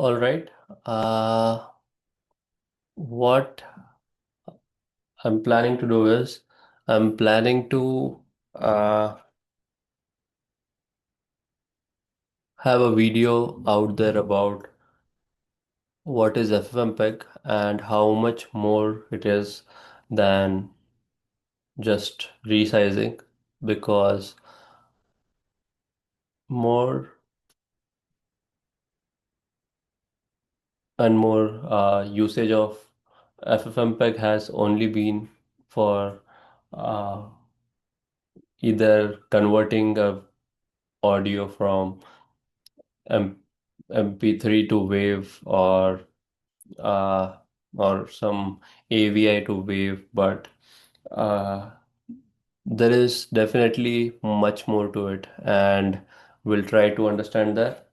All right. What I'm planning to do is I'm planning to uh, have a video out there about what is FFmpeg and how much more it is than just resizing because more and more usage of FFmpeg has only been for uh, either converting a audio from M MP3 to wave uh, or some AVI to wave, but uh, there is definitely much more to it, and we'll try to understand that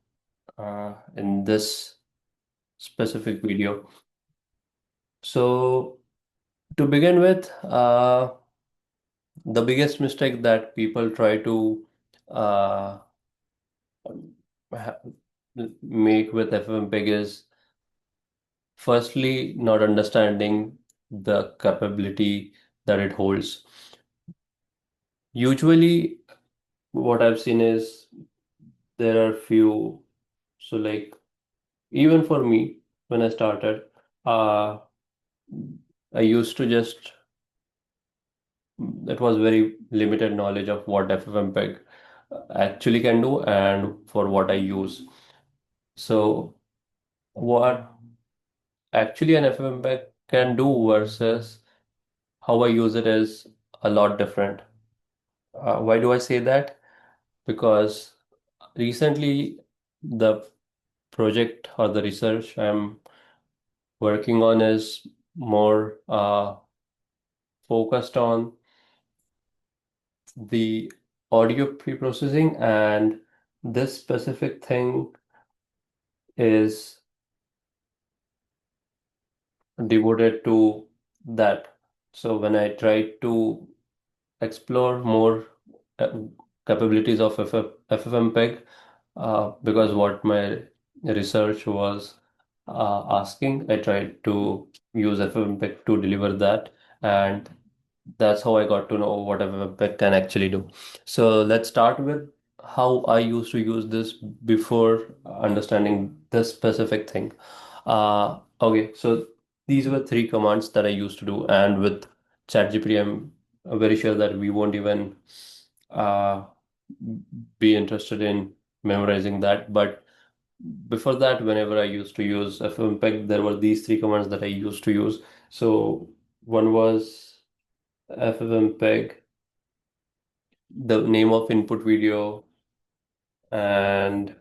in this specific video. So, to begin with, the biggest mistake that people try to uh, ha- make with FFmpeg is firstly not understanding the capability that it holds. Usually, what I've seen is there are few, so like even for me, when I started, uh, I used to just, it was very limited knowledge of what FFmpeg actually can do and for what I use. So, what actually an FFmpeg can do versus how I use it is a lot different. Why do I say that? Because recently the project or the research I'm working on is more focused on the audio pre-processing, and this specific thing is devoted to that. So when I try to explore more uh, capabilities of FFmpeg, because what my research was asking, I tried to use FFmpeg to deliver that, and that's how I got to know what FFmpeg can actually do. So let's start with how I used to use this before understanding this specific thing. Okay, so these were three commands that I used to do, and with ChatGPT, I'm very sure that we won't even uh, be interested in memorizing that. But before that, whenever I used to use FFmpeg, there were these three commands that I used to use. So one was FFmpeg, the name of input video, and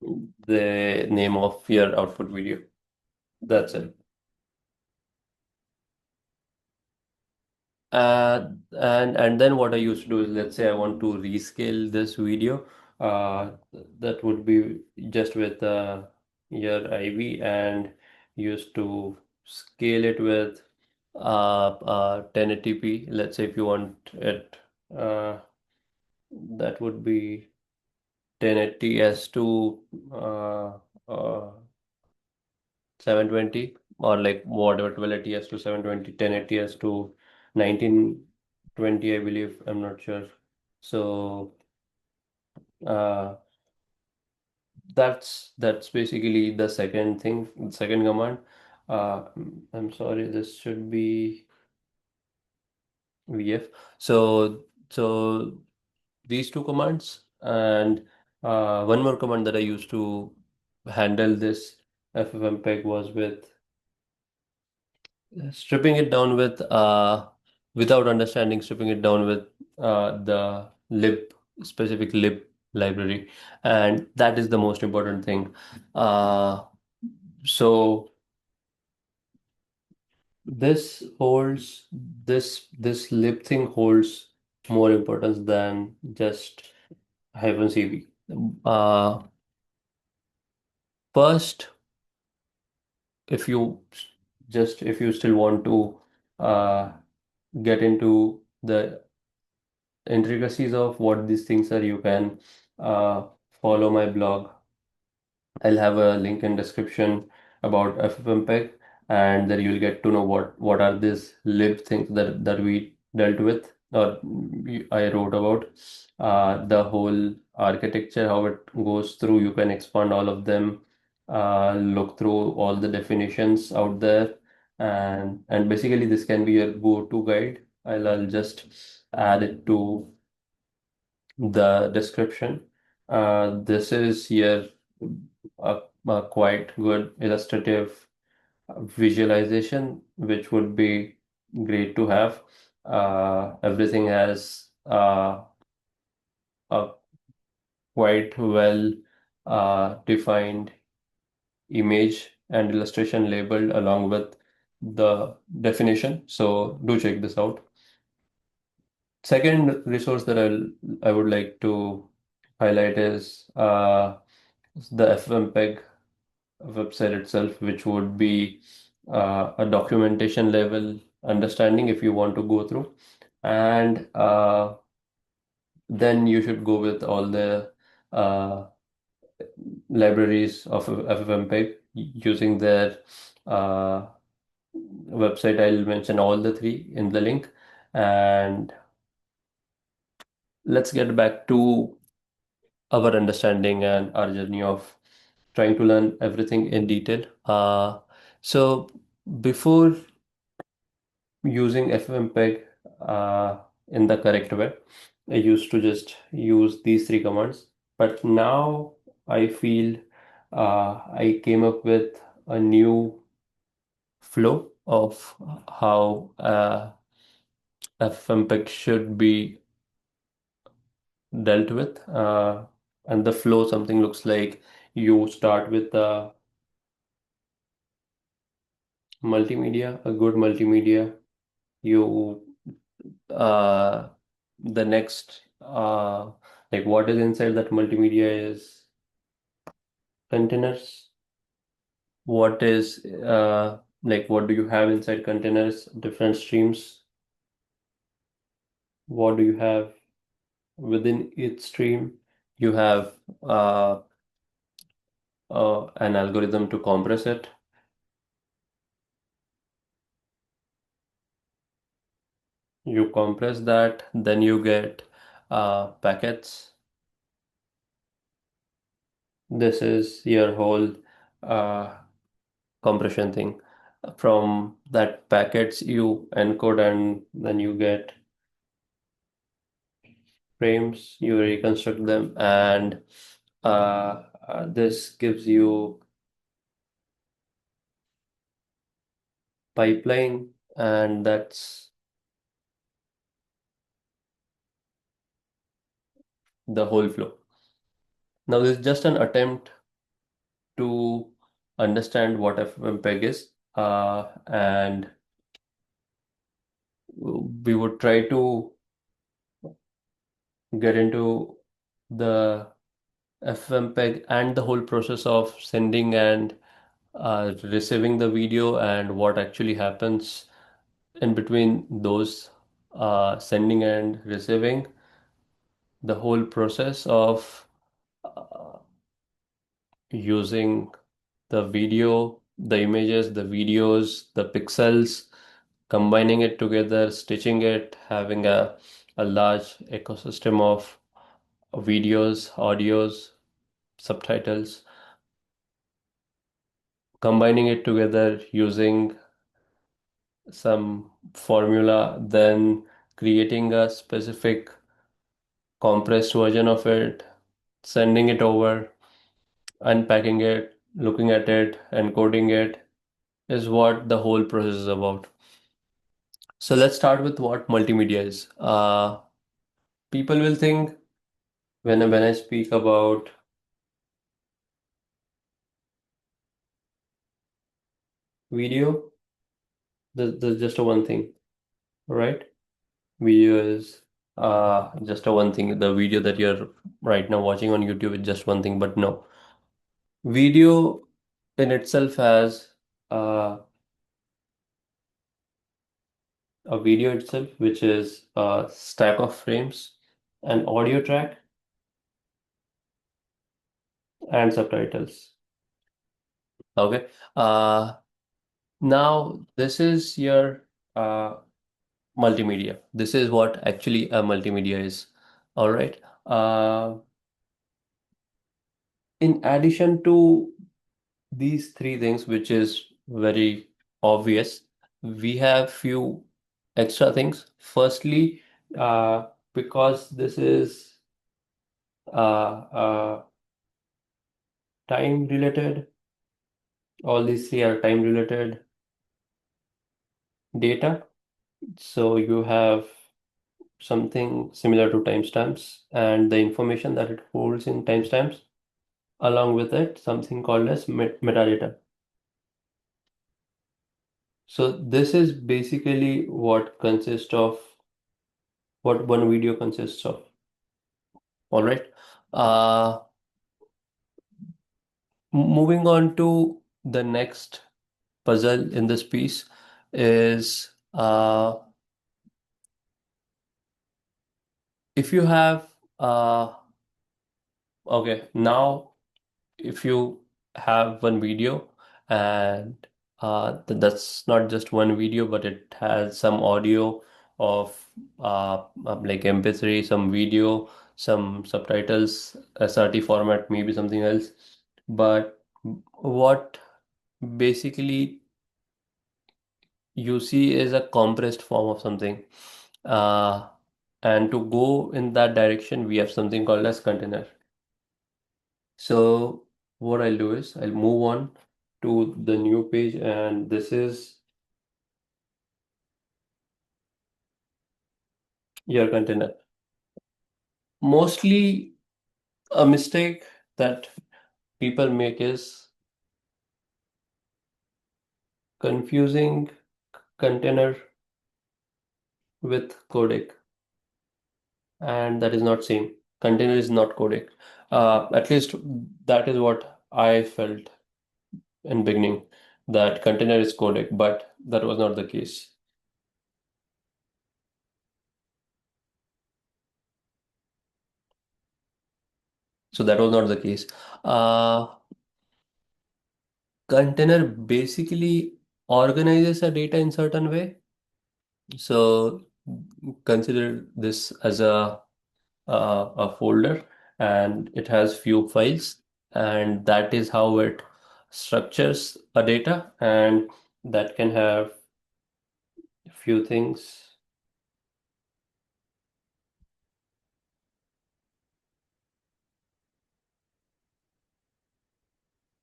the name of your output video. That's it. And then what I used to do is, let's say I want to rescale this video. That would be just with your IV, and used to scale it with 1080p. Let's say if you want it, uh, that would be 1080 s to uh, 720, or like whatever 1280 s to 720, 1080 s to 1920, I believe. I'm not sure. So uh, that's basically the second thing, second command. I'm sorry, this should be VF. So these two commands, and one more command that I used to handle this FFmpeg was with stripping it down with without understanding, stripping it down with the lib specific lib library, and that is the most important thing. So this holds this lib thing holds more importance than just -cv. uh First, if you if you still want to uh get into the intricacies of what these things are, you can uh, follow my blog I'll have a link in description about FFmpeg, and then you'll get to know what are these lib things that we dealt with or I wrote about. The whole architecture, how it goes through. You can expand all of them, look through all the definitions out there, and basically this can be your go-to guide. I'll just add it to the description. This is here a quite good illustrative visualization, which would be great to have. Everything has a quite well defined image and illustration labeled along with the definition. So do check this out. Second resource that I would like to highlight is the FFmpeg website itself, which would be a documentation level understanding if you want to go through. And then you should go with all the uh, libraries of FFmpeg using their uh, website. I'll mention all the three in the link. And let's get back to our understanding and our journey of trying to learn everything in detail. So before using FFmpeg in the correct way, I used to just use these three commands. But now I feel I came up with a new flow of how FFmpeg should be dealt with. And the flow, something looks like you start with multimedia, a good multimedia. You the next like what is inside that multimedia is containers. What is like what do you have inside containers? Different streams. What do you have within each stream? You have an algorithm to compress it. You compress that, then you get packets. This is your whole uh, compression thing. From that packets you encode and then you get frames, you reconstruct them, and this gives you pipeline, and that's the whole flow. Now, this is just an attempt to understand what FFmpeg is, and we would try to get into the FFmpeg and the whole process of sending and receiving the video and what actually happens in between those sending and receiving, the whole process of uh, using the video, the images, the videos, the pixels, combining it together, stitching it, having a large ecosystem of videos, audios, subtitles, combining it together using some formula, then creating a specific compressed version of it, sending it over, unpacking it, looking at it, encoding it is what the whole process is about. So let's start with what multimedia is. People will think when I speak about video, there's just a one thing, right? Video is just a one thing. The video that you're right now watching on YouTube is just one thing, but no. Video in itself has uh, a video itself, which is a stack of frames, an audio track, and subtitles. Okay. Now this is your multimedia. This is what actually a multimedia is. All right. In addition to these three things, which is very obvious, we have few extra things. Firstly, because this is uh, time related, all these three are time related data. So you have something similar to timestamps and the information that it holds in timestamps, along with it, something called as metadata. So this is basically what one video consists of. All right. Uh, Moving on to the next puzzle in this piece is if you have okay, now if you have one video and that's not just one video, but it has some audio of like MP3, some video, some subtitles, SRT format, maybe something else. But what basically you see is a compressed form of something. Uh, and to go in that direction, we have something called as container. So what I'll do is I'll move on to the new page, and this is your container. Mostly a mistake that people make is confusing container with codec, and that is not same. Container is not codec. At least that is what I felt in beginning, that container is codec, but that was not the case. So that was not the case. Uh, Container basically organizes a data in certain way. So consider this as a folder, and it has few files, and that is how it structures a data, and that can have few things.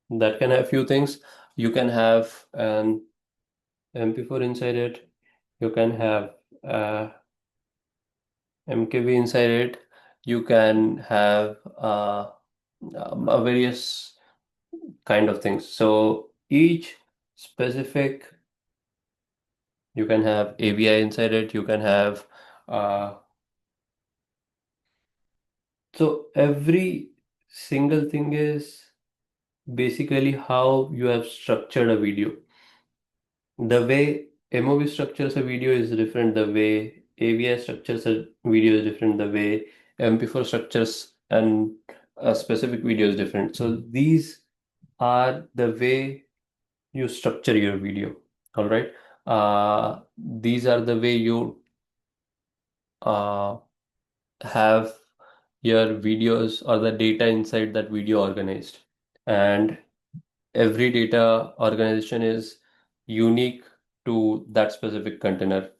That can have few things. You can have an MP4 inside it. You can have MKV inside it. You can have a various kind of things. So each specific, you can have AVI inside it. You can have uh, so every single thing is basically how you have structured a video. The way MOV structures a video is different. The way AVI structures a video is different. The way MP4 structures and a specific video is different. So these are the way you structure your video. All right. These are the way you uh, have your videos or the data inside that video organized. And every data organization is unique to that specific container.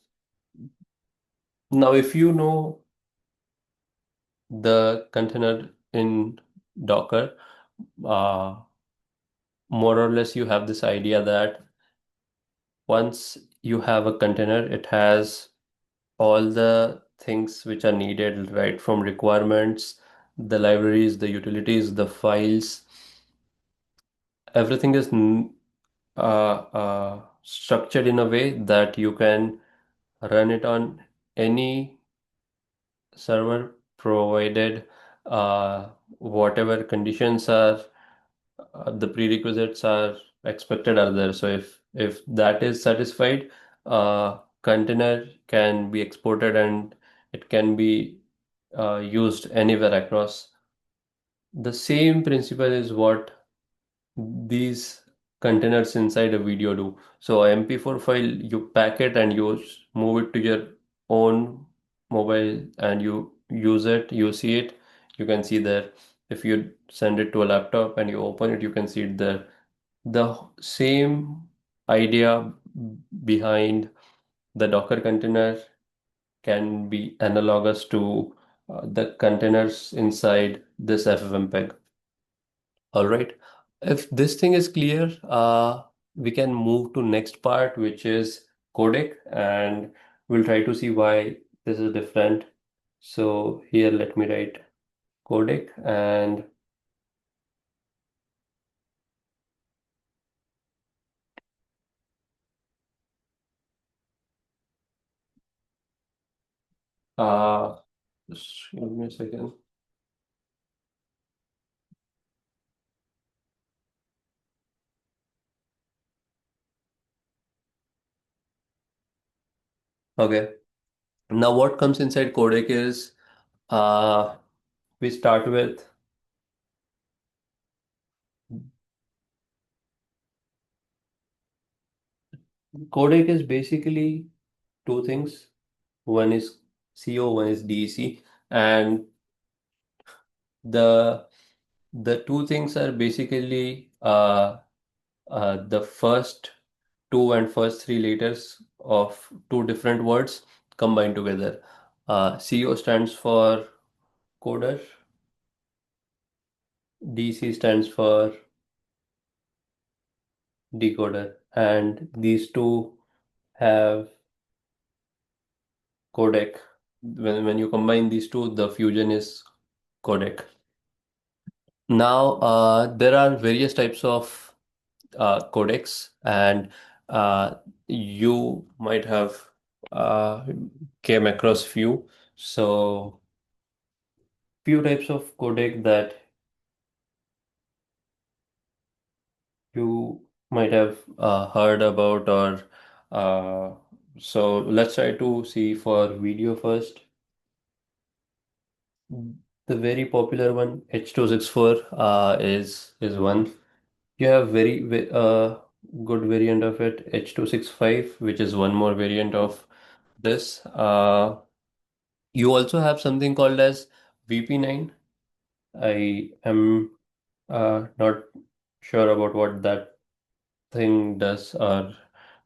Now, if you know the container in Docker, uh, more or less you have this idea that once you have a container, it has all the things which are needed, right from requirements, the libraries, the utilities, the files, everything is structured in a way that you can run it on any server provided whatever conditions are the prerequisites are expected are there. So if that is satisfied, container can be exported and it can be used anywhere across. The same principle is what these containers inside a video do. So a MP4 file, you pack it and you move it to your own mobile and you use it, you see it, you can see there. If you send it to a laptop and you open it, you can see it there. The same idea behind the Docker container can be analogous to the containers inside this FFmpeg. All right. If this thing is clear, we can move to next part, which is codec, and we'll try to see why this is different. So here, let me write codec, and uh, just give me a second. Okay. Now, what comes inside codec is uh, we start with codec is basically two things. One is CO, one is DEC, and the the two things are basically the first two and first three letters of two different words combined together. CO stands for coder, DC stands for decoder, and these two have codec. When you combine these two, the fusion is codec. Now, there are various types of codecs, and you might have uh, came across few. So, few types of codec that you might have heard about, or uh, so let's try to see for video first. The very popular one, H.264, is one. You have good variant of it, H.265, which is one more variant of this. You also have something called as VP9. I am not sure about what that thing does, or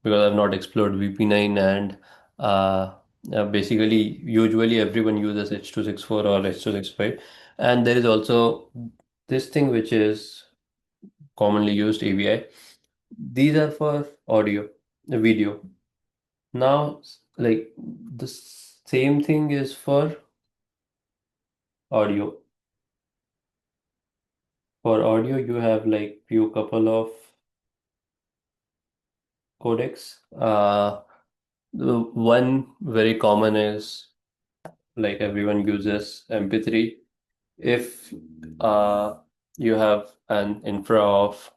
because I've not explored VP9, and uh, basically, usually everyone uses H.264 or H.265. And there is also this thing which is commonly used, AVI. These are for audio, video. Now, like the same thing is for audio. For audio, you have like few couple of codecs. The one very common is like everyone uses MP3. If you have an infra of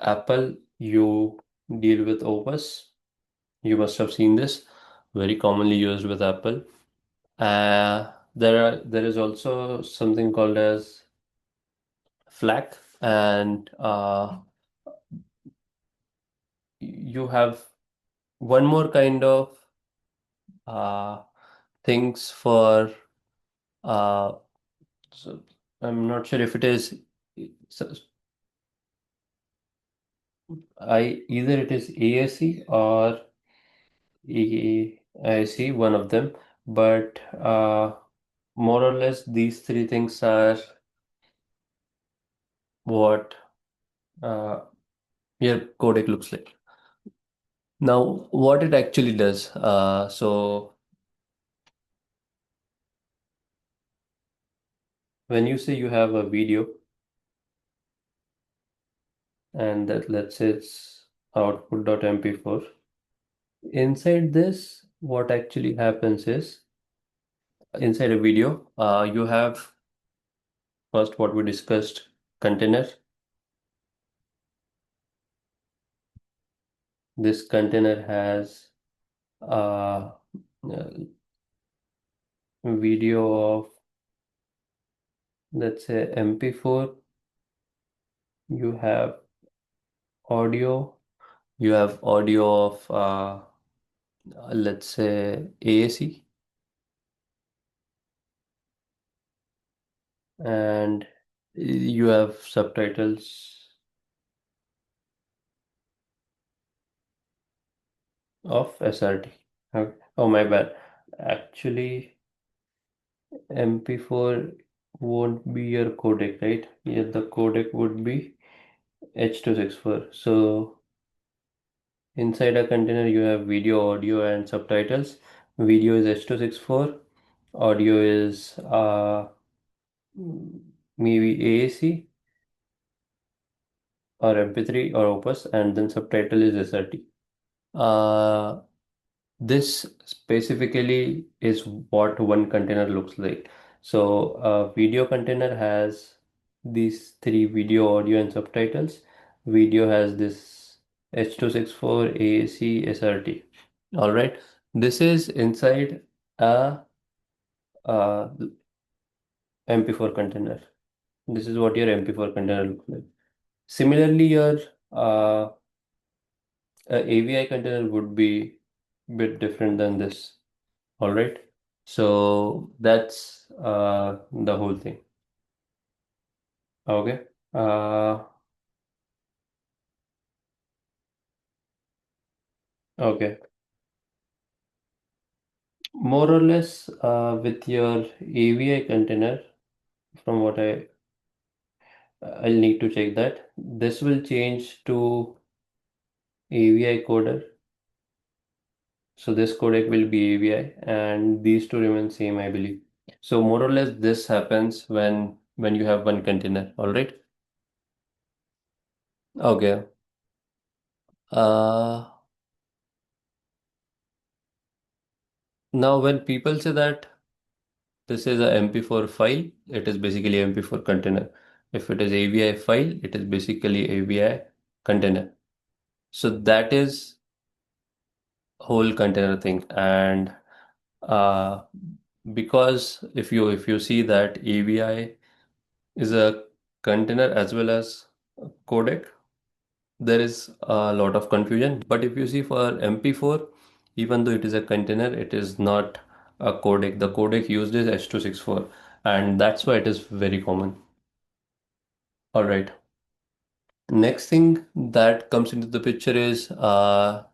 Apple, you deal with Opus. You must have seen this, very commonly used with Apple. There is also something called as FLAC, and you have one more kind of uh, things for uh, so I'm not sure if it is so I either it is ASC or EAIC, one of them, but more or less these three things are what uh, your codec looks like. Now, what it actually does, so when you say you have a video and that let's say it's output.mp4, inside this, what actually happens is inside a video, you have first what we discussed, container. This container has a video of let's say MP4. You have audio. You have audio of let's say AAC, and you have subtitles of SRT. Okay. Oh, my bad. Actually, MP4 won't be your codec, right? Yeah, the codec would be H.264. So inside a container, you have video, audio, and subtitles. Video is H.264. Audio is maybe AAC or MP3 or Opus, and then subtitle is SRT. Uh, This specifically is what one container looks like. So a video container has these three: video, audio, and subtitles. Video has this H.264, AAC, SRT. All right. This is inside a, uh MP4 container. This is what your MP4 container looks like. Similarly, your uh, AVI container would be a bit different than this. All right. So that's the whole thing. Okay. Uh, okay. More or less with your AVI container, from what I'll need to check that. This will change to AVI coder. So this codec will be AVI and these two remain same, I believe. So more or less this happens when you have one container. All right. Okay. Uh, Now when people say that this is a MP4 file, it is basically MP4 container. If it is AVI file, it is basically AVI container. So that is whole container thing. And uh, because if you see that AVI is a container as well as a codec, there is a lot of confusion. But if you see for MP4, even though it is a container, it is not a codec. The codec used is H.264, and that's why it is very common. All right. Next thing that comes into the picture is the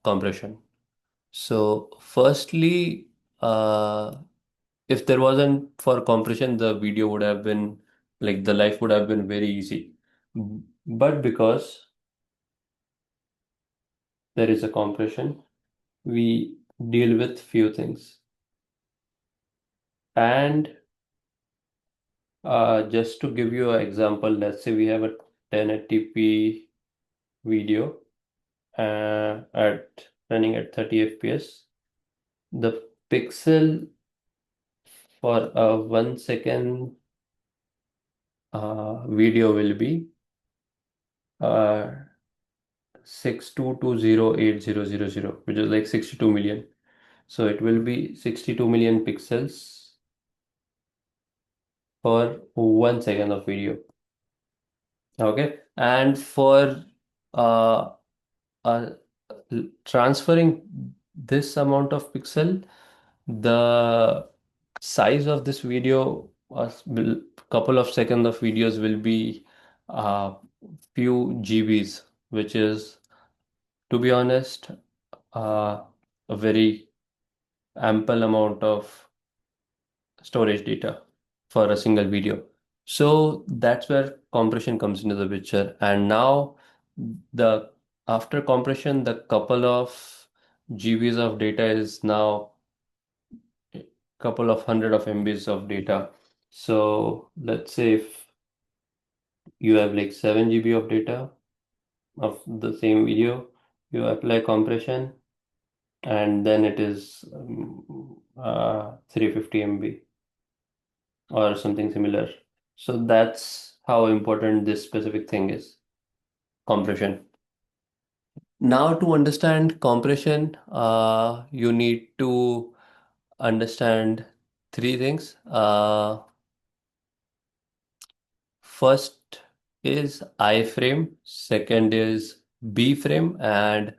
compression. So, firstly, if there wasn't for compression, the video would have been like the life would have been very easy. But because there is a compression, we deal with few things. And just to give you an example, let's say we have a 1080p video at running at 30 fps. The pixel for a 1 second video will be uh, 62208000, which is like 62 million. So it will be 62 million pixels for 1 second of video. Okay. And for uh, uh, transferring this amount of pixel, the size of this video, will couple of seconds of videos will be uh, few GBs, which is, to be honest, a very ample amount of storage data for a single video. So that's where compression comes into the picture. And now the after compression, the couple of GBs of data is now a couple of hundred of MBs of data. So let's say if you have like 7 GB of data of the same video, you apply compression, and then it is 350 MB or something similar. So that's how important this specific thing is, compression. Now, to understand compression, you need to understand three things. First, is iframe, second is bframe, and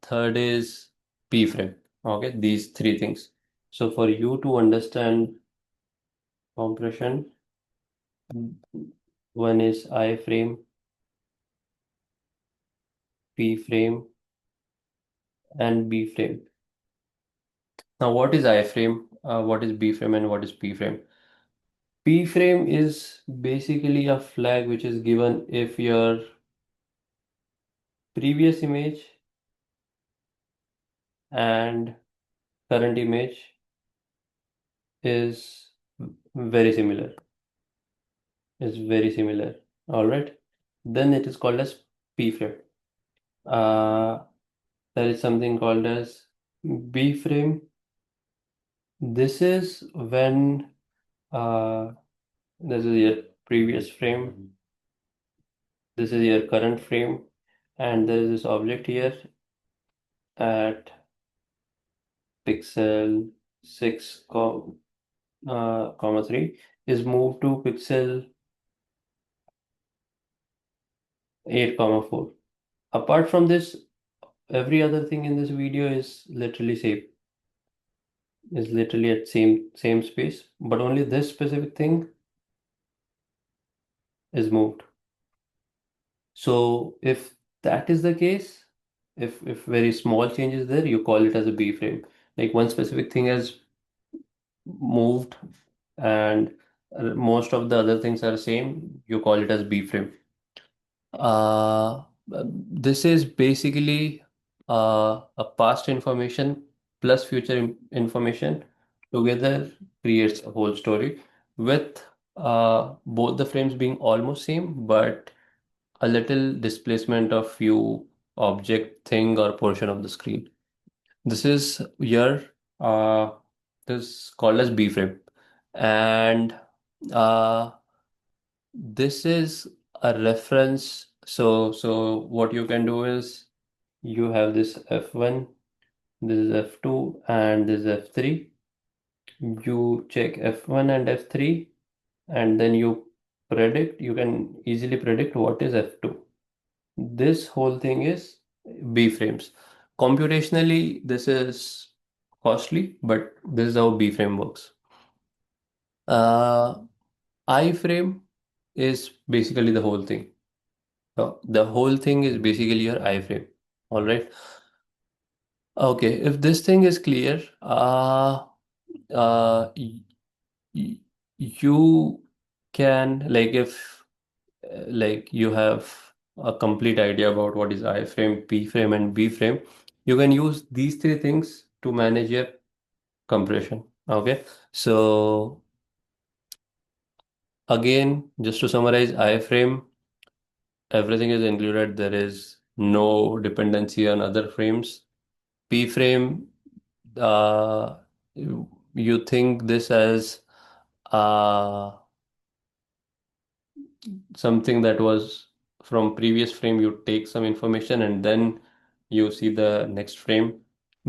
third is pframe. Okay, these three things. So for you to understand compression, one is iframe, pframe, and bframe. Now, what is iframe? What is bframe, and what is pframe? Pframe is basically a flag which is given if your previous image and current image is very similar. Is very similar. All right. Then it is called as P-frame. Uh, there is something called as B-frame. This is when this is your previous frame, this is your current frame, and there is this object here at pixel 6, comma 3 is moved to pixel 8, comma 4. Apart from this, every other thing in this video is literally same, is literally at same space, but only this specific thing is moved. So if that is the case, if very small change is there, you call it as a B frame. Like one specific thing has moved and most of the other things are same, you call it as B frame. Uh, this is basically a past information plus future information together creates a whole story with both the frames being almost same, but a little displacement of few object, thing, or portion of the screen. This is here, this called as B frame, and uh, this is a reference. So what you can do is you have this F1, this is F2, and this is F3. You check F1 and F3, and then you can easily predict what is F2. This whole thing is B frames. Computationally, this is costly, but this is how B frame works. Uh, iframe is basically the whole thing. The whole thing is basically your iframe. All right. Okay, if this thing is clear, y y you can, like, if like you have a complete idea about what is iframe, p frame, and b frame, you can use these three things to manage your compression. Okay, so again, just to summarize, iframe, everything is included. There is no dependency on other frames. P frame, you think this as uh, something that was from previous frame. You take some information and then you see the next frame.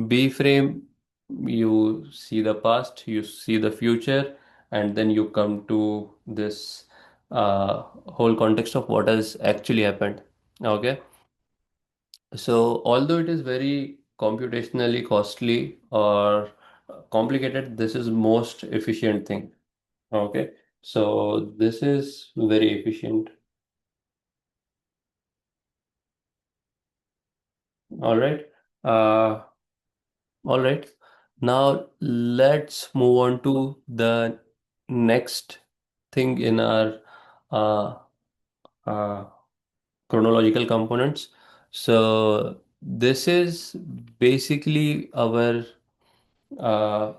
B frame, you see the past, you see the future, and then you come to this whole context of what has actually happened. Okay, so although it is very computationally costly or complicated, this is most efficient thing. Okay, so this is very efficient. All right. Uh, all right. Now let's move on to the next thing in our uh, uh, chronological components. So this is basically our uh,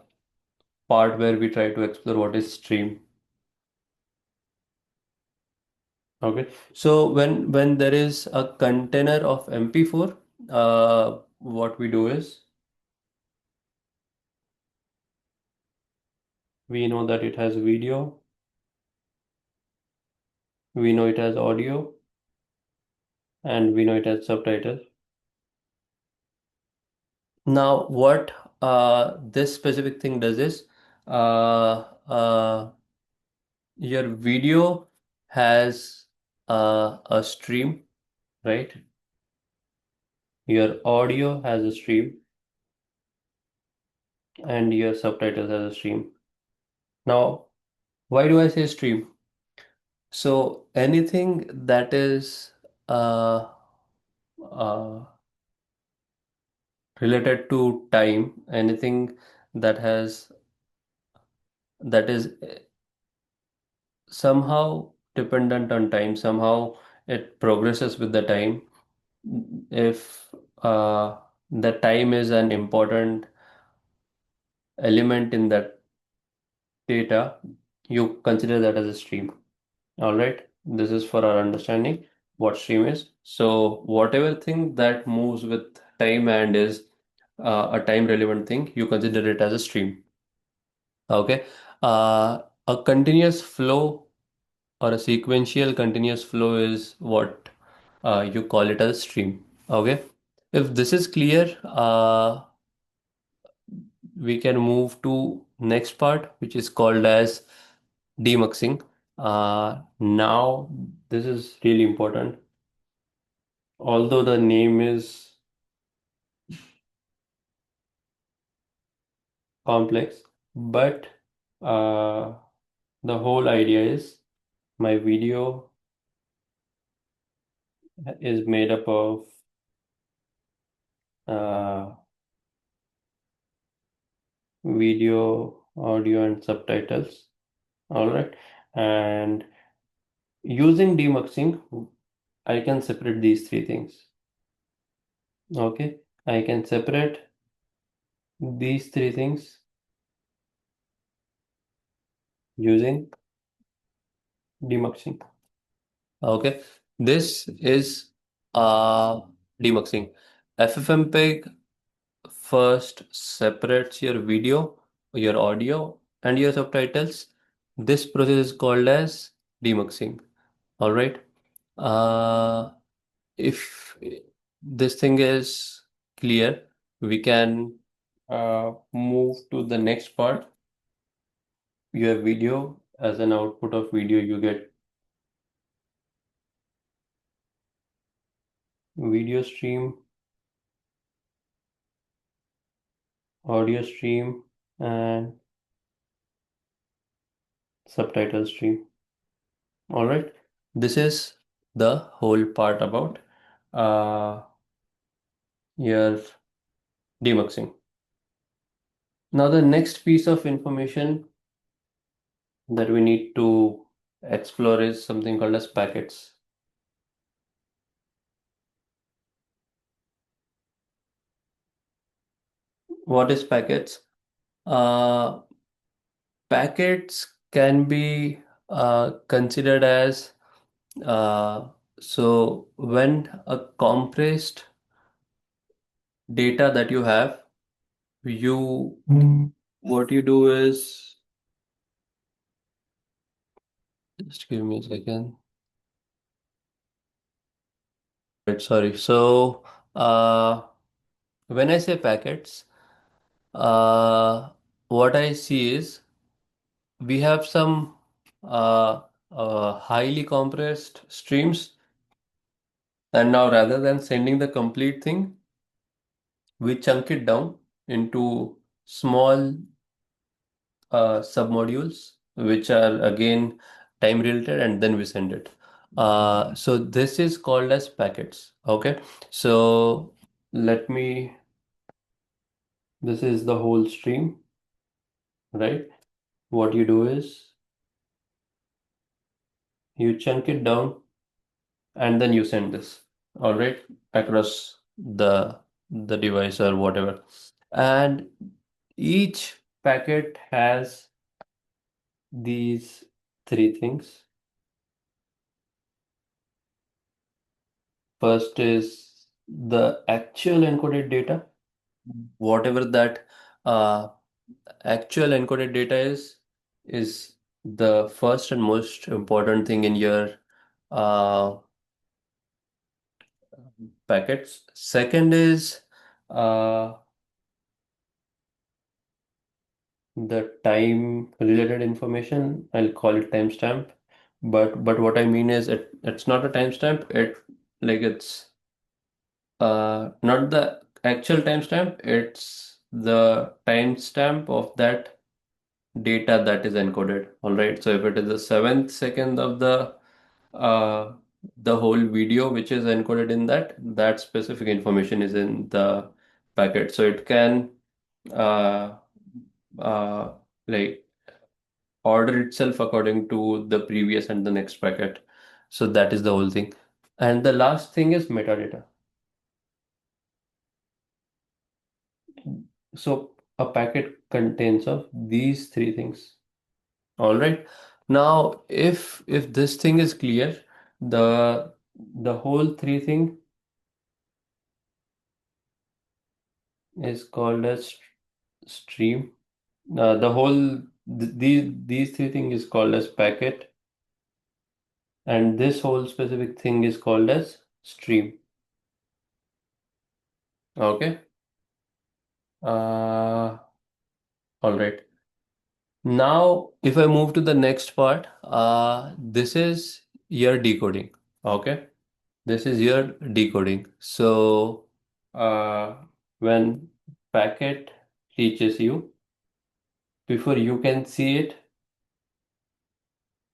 part where we try to explore what is stream. Okay. So when there is a container of MP4, what we do is we know that it has video, we know it has audio, and we know it has subtitle. Now, what this specific thing does is uh, uh, your video. has a stream, right? Your audio has a stream and your subtitles has a stream. Now, why do I say stream? So anything that is uh, uh, related to time, anything that has that is somehow dependent on time, somehow it progresses with the time. If the time is an important element in that data, you consider that as a stream. All right. This is for our understanding what stream is. So whatever thing that moves with time and is a time relevant thing, you consider it as a stream. Okay. A continuous flow or a sequential continuous flow is what you call it as stream. Okay. If this is clear, we can move to next part, which is called as demuxing. Now, this is really important. Although the name is complex, but uh, the whole idea is my video is made up of uh, video, audio, and subtitles. All right. And using demuxing, I can separate these three things. Okay. I can separate these three things using demuxing. Okay. This is uh, demuxing. FFmpeg first separates your video, your audio, and your subtitles. This process is called as demuxing. All right. Uh, if this thing is clear, we can move to the next part. You have video as an output of video, you get video stream, audio stream, and subtitle stream. All right. This is the whole part about uh, your demuxing. Now, the next piece of information that we need to explore is something called as packets. What is packets? Uh, Packets can be considered as so when a compressed data that you have, you what you do is just give me a second. Right, sorry. So uh, when I say packets, uh, what I see is we have some uh, highly compressed streams, and now rather than sending the complete thing, we chunk it down into small submodules, which are again time related, and then we send it. So this is called as packets. Okay, so let me. This is the whole stream, right? What you do is you chunk it down and then you send this, all right, across the device or whatever. And each packet has these three things. First is the actual encoded data, whatever that uh, actual encoded data is the first and most important thing in your uh, packets. Second is uh, the time related information. I'll call it timestamp. But what I mean is it's not a timestamp. It's not the actual timestamp. It's the timestamp of that data that is encoded. All right. So if it is the seventh second of uh, the whole video which is encoded in that specific information is in the packet. So it can uh, uh, like order itself according to the previous and the next packet. So that is the whole thing. And the last thing is metadata. So a packet contains of these three things. All right. Now, if this thing is clear, the whole three thing is called as stream. The whole these three thing is called as packet, and this whole specific thing is called as stream. Okay. All right. Now, if I move to the next part, this is your decoding. Okay. This is your decoding. So, uh, when packet reaches you, before you can see it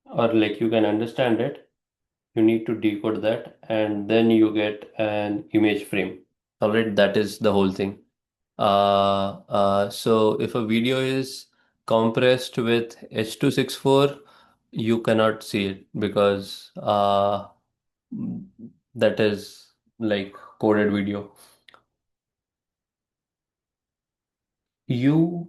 or like you can understand it, you need to decode that and then you get an image frame. All right, that is the whole thing. So if a video is compressed with H.264, you cannot see it because that is like coded video. You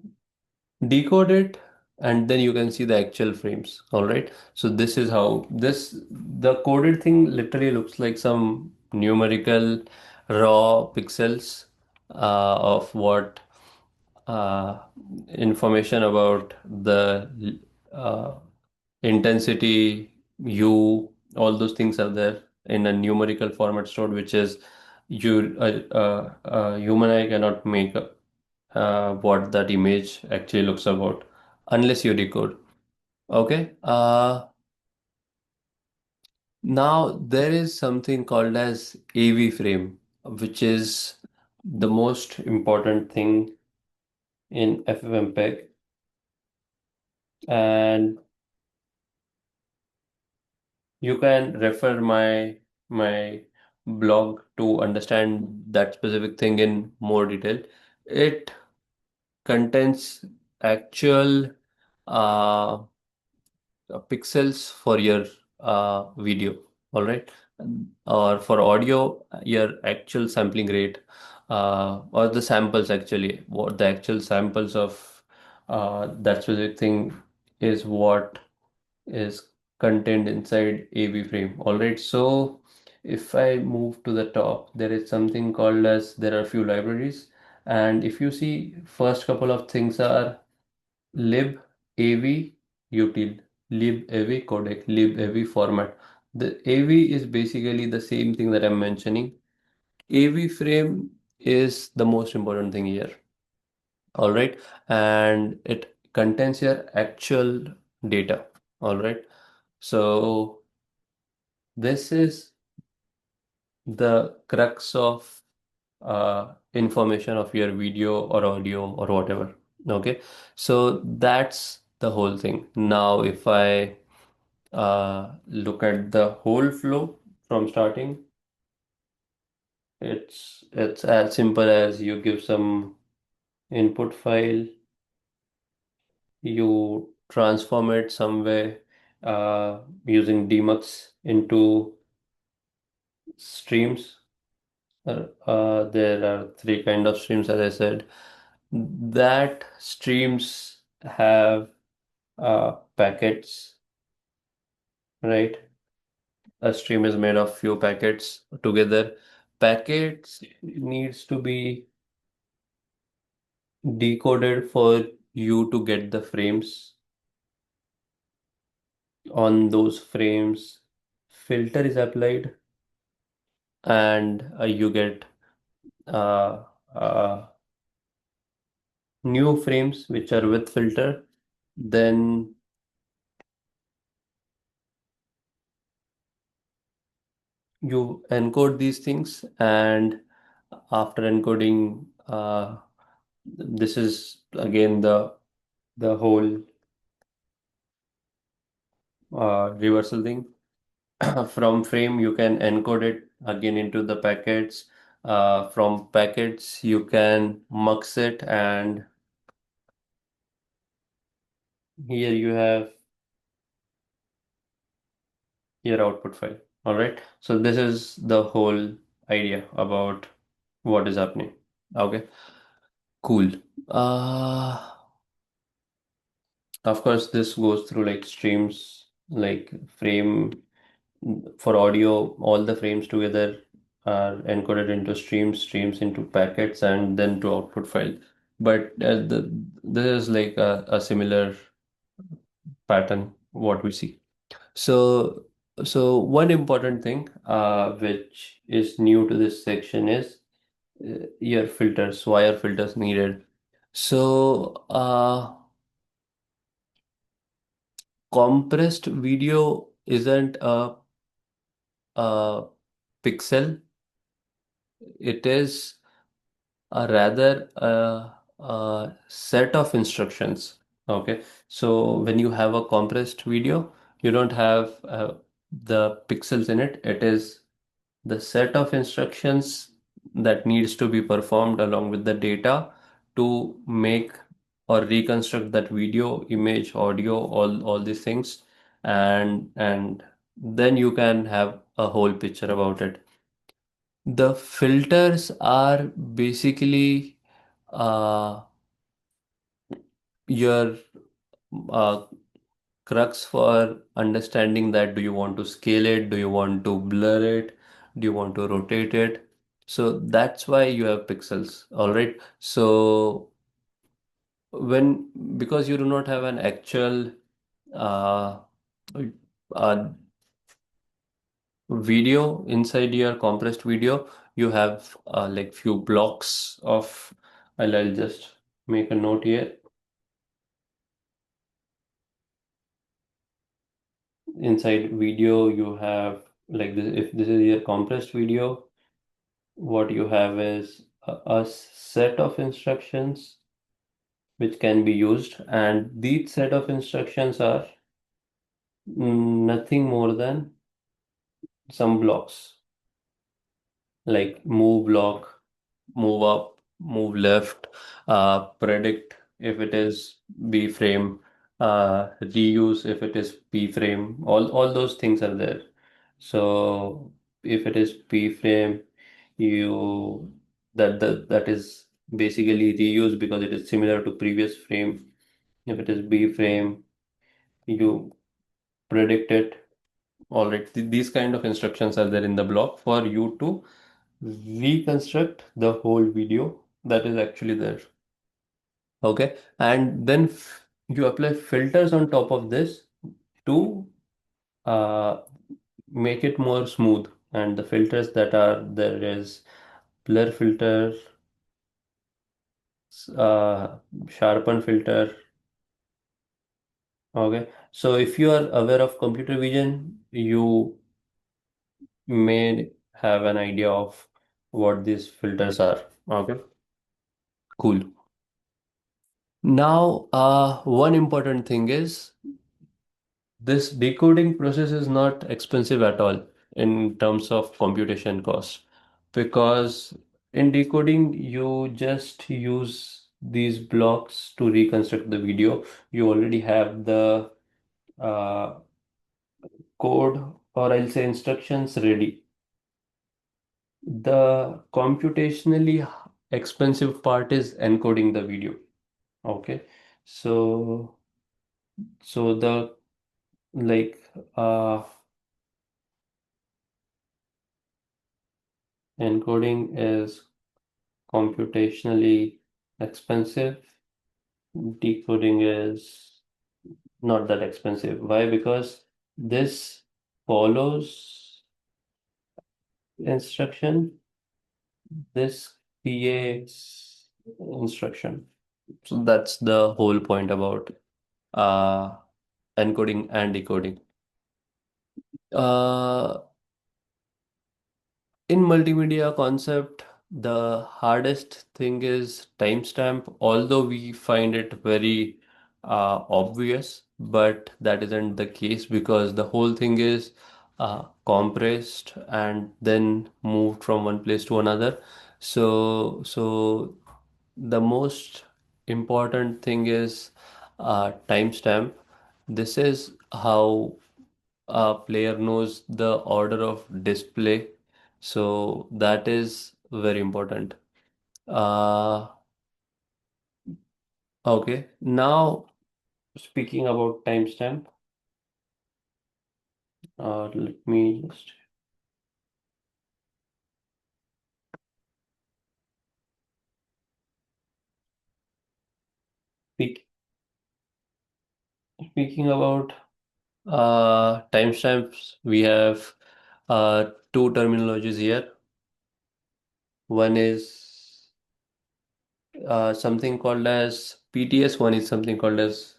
decode it and then you can see the actual frames. All right. So this is how the coded thing literally looks like some numerical raw pixels of what uh, information about the intensity, hue, all those things are there in a numerical format stored, which is human eye cannot make what that image actually looks about unless you decode. Okay. Now there is something called as AV frame, which is the most important thing in FFmpeg, and you can refer my blog to understand that specific thing in more detail. It contains actual uh, pixels for your video, all right? Or for audio, your actual sampling rate, or the samples actually, what the actual samples of that specific thing is what is contained inside AV frame. All right, so if I move to the top, there is something called as there are a few libraries, and if you see, first couple of things are lib, AV, util, lib, AV, codec, lib, AV, format. The AV is basically the same thing that I'm mentioning. AV frame is the most important thing here. All right, and it contains your actual data. All right, so this is the crux of information of your video or audio or whatever. Okay, so that's the whole thing. Now, if I look at the whole flow from starting, it's as simple as you give some input file, you transform it some way using demux into streams. There are three kind of streams, as I said. That streams have packets, right? A stream is made of few packets together. Packets needs to be decoded for you to get the frames. On those frames, filter is applied, and you get uh, uh, new frames which are with filter. Then you encode these things, and after encoding, this is again the whole reversal thing. From frame, you can encode it again into the packets. From packets, you can mux it, and here you have your output file. All right. So this is the whole idea about what is happening. Okay. Cool. Uh, of course, this goes through like streams, like frame for audio, all the frames together are encoded into streams, streams into packets, and then to output file. But this is like a similar pattern what we see. So, so one important thing which is new to this section is your filters. Why are filters needed? So, compressed video isn't a pixel. It is rather a set of instructions. Okay, so when you have a compressed video, you don't have the pixels in it. It is the set of instructions that needs to be performed along with the data to make or reconstruct that video, image, audio, all these things, and then you can have a whole picture about it. The filters are basically uh, your uh, crux for understanding that do you want to scale it, do you want to blur it, do you want to rotate it. So that's why you have pixels. All right. So when because you do not have an actual uh, uh, video inside your compressed video, you have like few blocks of. I'll just make a note here. Inside video, you have like this. If this is your compressed video, what you have is a set of instructions which can be used, and these set of instructions are nothing more than some blocks like move block, move up, move left, predict if it is B frame, reuse if it is P frame. All those things are there. So if it is P frame, you that is basically reuse because it is similar to previous frame. If it is B frame, you predict it. All right, these kind of instructions are there in the block for you to reconstruct the whole video that is actually there. Okay, and then you apply filters on top of this to uh, make it more smooth. And the filters that are there is blur filter, uh, sharpen filter. Okay, so if you are aware of computer vision, you may have an idea of what these filters are. Okay, cool. Now, one important thing is this decoding process is not expensive at all in terms of computation cost because in decoding you just use these blocks to reconstruct the video. You already have the uh, code or I'll say instructions ready. The computationally expensive part is encoding the video. Okay, so the like encoding is computationally expensive. Decoding is not that expensive. Why? Because this follows instruction, this creates instruction. So that's the whole point about uh, encoding and decoding. Uh, In multimedia concept, the hardest thing is timestamp, although we find it very obvious, but that isn't the case because the whole thing is compressed and then moved from one place to another. So the most important thing is timestamp. This is how a player knows the order of display. So that is very important. Uh, okay. Now speaking about timestamp, let me just speak. Speaking about timestamps, we have two terminologies here. One is something called as PTS. One is something called as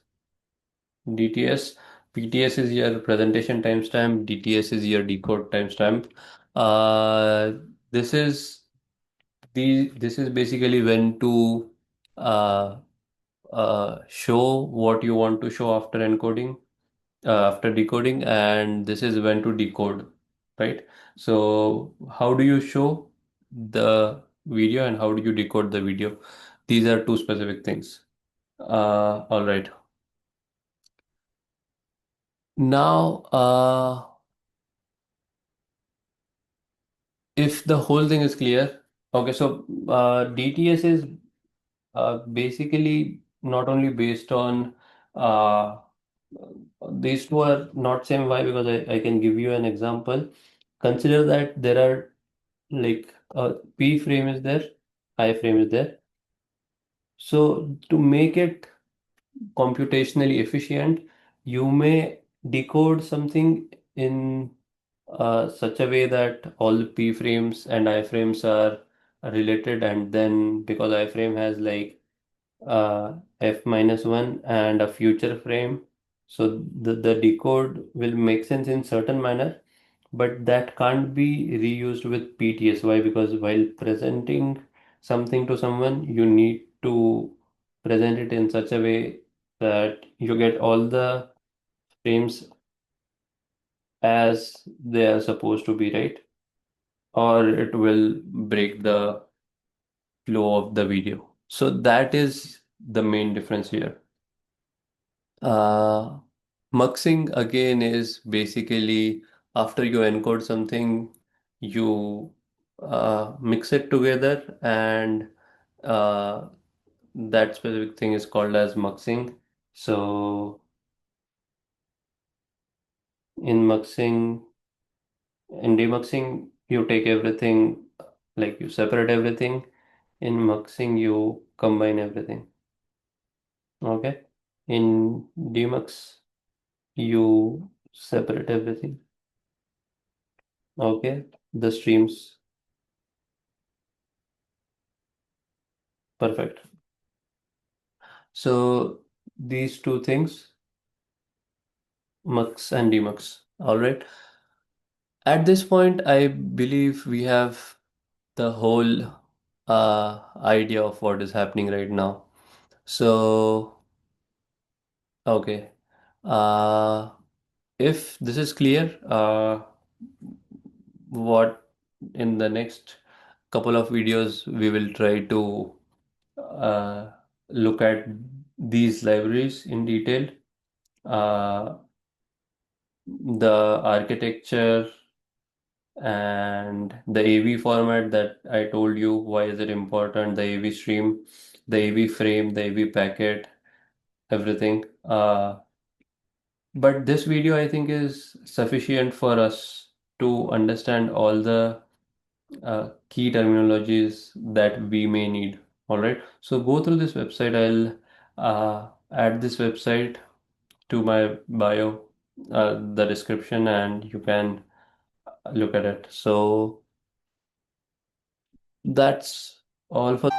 DTS. PTS is your presentation timestamp. DTS is your decode timestamp. Uh, this is this is basically when to uh, show what you want to show after encoding, after decoding, and this is when to decode, right? So how do you show the video and how do you decode the video? These are two specific things. All right. Now, if the whole thing is clear, okay, so DTS is basically not only based on uh, these two are not same. Why? Because I can give you an example. Consider that there are like P frame is there, I frame is there. So to make it computationally efficient, you may decode something in such a way that all the P frames and I frames are related, and then because I frame has like f minus 1 and a future frame, so the decode will make sense in certain manner, but that can't be reused with PTS. Why? Because while presenting something to someone, you need to present it in such a way that you get all the frames as they are supposed to be, right? Or it will break the flow of the video. So that is the main difference here. Uh, Muxing again is basically after you encode something, you mix it together, and uh, that specific thing is called as muxing. So in muxing, in demuxing, you take everything, like you separate everything. In muxing, you combine everything. Okay. In demux, you separate everything. Okay. The streams. Perfect. So these two things, mux and demux. All right. At this point, I believe we have the whole idea of what is happening right now. So, okay. Uh, if this is clear, what in the next couple of videos we will try to uh, look at these libraries in detail, uh, the architecture and the AV format that I told you, why is it important, the AV stream, the AV frame, the AV packet, everything. But this video I think is sufficient for us to understand all the key terminologies that we may need. All right. So go through this website. I'll add this website to my bio, the description, and you can look at it. So that's all for